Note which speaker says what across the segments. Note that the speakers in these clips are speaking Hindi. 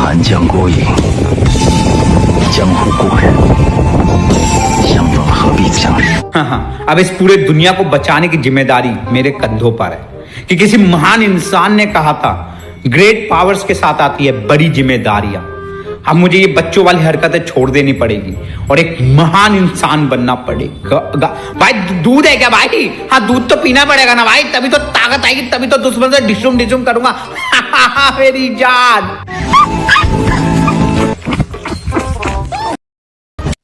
Speaker 1: 寒江孤影，江湖故人，相逢何必相识。
Speaker 2: हाँ, अब इस पूरे दुनिया को बचाने की जिम्मेदारी मेरे कंधों पर है कि किसी महान इंसान ने कहा था ग्रेट पावर्स के साथ आती है बड़ी जिम्मेदारियां। अब मुझे ये बच्चों वाली हरकतें छोड़ देनी पड़ेगी और एक महान इंसान बनना पड़ेगा। भाई दूध है क्या भाई? हाँ दूध तो पीना पड़ेगा ना भाई, तभी तो ताकत आएगी, तभी तो दुश्मन से डिशुम डिशुम करूंगा। मेरी जान।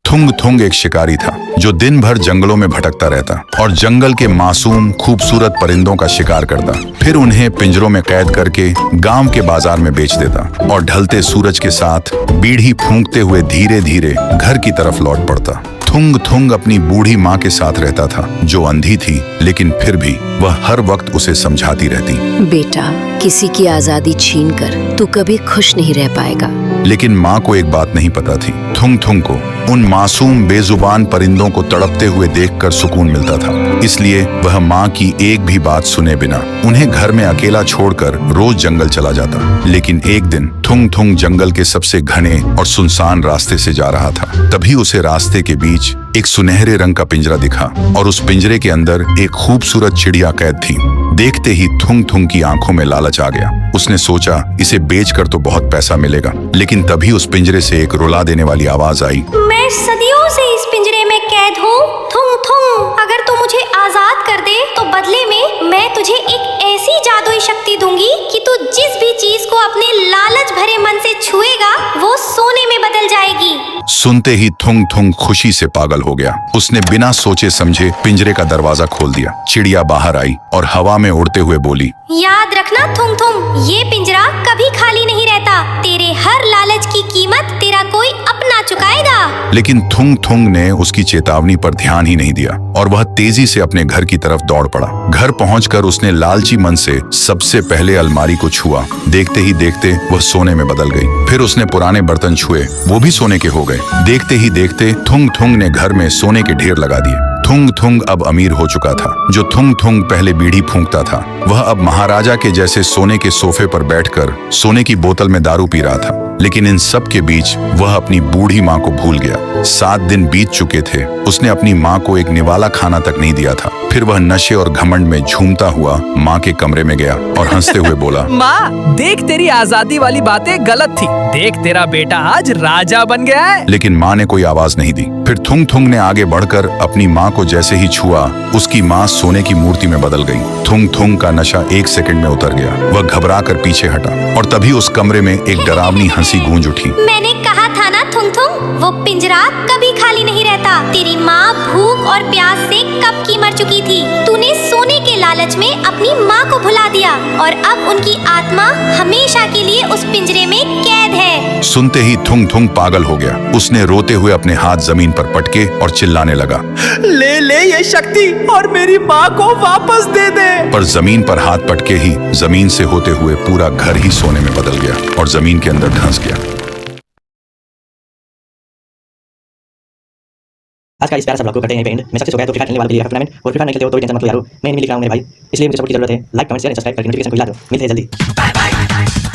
Speaker 3: थुंग थुंग एक शिकारी था जो दिन भर जंगलों में भटकता रहता और जंगल के मासूम खूबसूरत परिंदों का शिकार करता, फिर उन्हें पिंजरों में कैद करके गांव के बाजार में बेच देता और ढलते सूरज के साथ बीड़ी फूंकते हुए धीरे धीरे घर की तरफ लौट पड़ता। थुंग थुंग अपनी बूढ़ी माँ के साथ रहता था जो अंधी थी, लेकिन फिर भी वह हर वक्त उसे समझाती रहती,
Speaker 4: बेटा किसी की आजादी छीनकर तू कभी खुश नहीं रह पाएगा।
Speaker 3: लेकिन माँ को एक बात नहीं पता थी, थुंग थुंग को उन मासूम बेजुबान परिंदों को तड़पते हुए देखकर सुकून मिलता था। इसलिए वह माँ की एक भी बात सुने बिना उन्हें घर में अकेला छोड़कर रोज जंगल चला जाता। लेकिन एक दिन थुंग थुंग जंगल के सबसे घने और सुनसान रास्ते से जा रहा था। तभी उसे रास्ते के बीच एक सुनहरे रंग का पिंजरा दिखा और उस पिंजरे के अंदर एक खूबसूरत चिड़िया कैद थी। देखते ही थुंग थुंग की आंखों में लालच आ गया। उसने सोचा इसे बेचकर तो बहुत पैसा मिलेगा, लेकिन तभी उस पिंजरे से एक रुला देने वाली आवाज आई,
Speaker 5: मैं सदियों से इस पिंजरे में कैद हूँ। थुंग थुंग, अगर तू मुझे आजाद कर दे तो बदले में मैं तुझे एक ऐसी जादुई शक्ति दूंगी कि तू जिस भी चीज को अपने लालच भरे मन से छुएगा वो सोने में बदल जाएगी।
Speaker 3: सुनते ही थुंग थुंग खुशी से पागल हो गया। उसने बिना सोचे समझे पिंजरे का दरवाजा खोल दिया। चिड़िया बाहर आई और हवा में उड़ते हुए बोली,
Speaker 5: याद रखना थुंग थुंग, ये पिंजरा कभी खाली नहीं रहता। तेरे हर लालच की कीमत तेरा कोई अपना चुकाएगा।
Speaker 3: लेकिन थुंग थुंग ने उसकी चेतावनी पर ध्यान ही नहीं दिया और वह तेजी से अपने घर की तरफ दौड़ पड़ा। घर पहुंचकर उसने लालची मन से सबसे पहले अलमारी को छुआ। देखते ही देखते वह सोने में बदल गई। फिर उसने पुराने बर्तन छुए, वो भी सोने के हो गए। देखते ही देखते थुंग थुंग ने घर में सोने के ढेर लगा दिए। थुंग थुंग अब अमीर हो चुका था। जो थुंग थुंग पहले बीड़ी फूंकता था वह अब महाराजा के जैसे सोने के सोफे पर बैठकर सोने की बोतल में दारू पी रहा था। लेकिन इन सब के बीच वह अपनी बूढ़ी माँ को भूल गया। 7 दिन बीत चुके थे। उसने अपनी माँ को एक निवाला खाना तक नहीं दिया था। फिर वह नशे और घमंड में झूमता हुआ माँ के कमरे में गया और हंसते हुए बोला,
Speaker 6: माँ देख तेरी आजादी वाली बातें गलत थी। देख तेरा बेटा आज राजा बन गया है।
Speaker 3: लेकिन माँ ने कोई आवाज नहीं दी। फिर थुंग थुंग ने आगे बढ़कर अपनी माँ को जैसे ही छुआ उसकी माँ सोने की मूर्ति में बदल गई। थुंग थुंग का नशा 1 सेकंड में उतर गया। वह घबरा कर पीछे हटा और तभी उस कमरे में एक डरावनी हंसी गूंज उठी।
Speaker 5: मैंने कहा था ना थुंग थुंग, वो पिंजरा कभी खाली नहीं रहता। तेरी माँ भूख और प्यास से कब की मर चुकी थी। तूने सोने के लालच में अपनी माँ को भुला दिया और अब उनकी आत्मा हमेशा के लिए उस पिंजरे में कैद है।
Speaker 3: सुनते ही थुंग थुंग पागल हो गया। उसने रोते हुए अपने हाथ जमीन पर पटके और चिल्लाने लगा,
Speaker 6: ले ले ये शक्ति और मेरी माँ को वापस दे दे।
Speaker 3: पर जमीन पर हाथ पटके ही जमीन से होते हुए पूरा घर ही सोने में बदल गया और जमीन के अंदर धंस गया।
Speaker 7: आज का इस प्यारा सा ब्लॉग को करते हैं एंड। मैं सक्सेस हो गया तो फ्री फायर खेलने वालों के लिए टूर्नामेंट और फ्री फायर नहीं खेलते हो तो टेंशन मत लो यारो, मैं नहीं लिख रहा हूं मेरे भाई। इसलिए मुझे सपोर्ट की जरूरत है। Like comment share and subscribe करके नोटिफिकेशन को हिला दो। मिलते हैं जल्दी। Bye bye.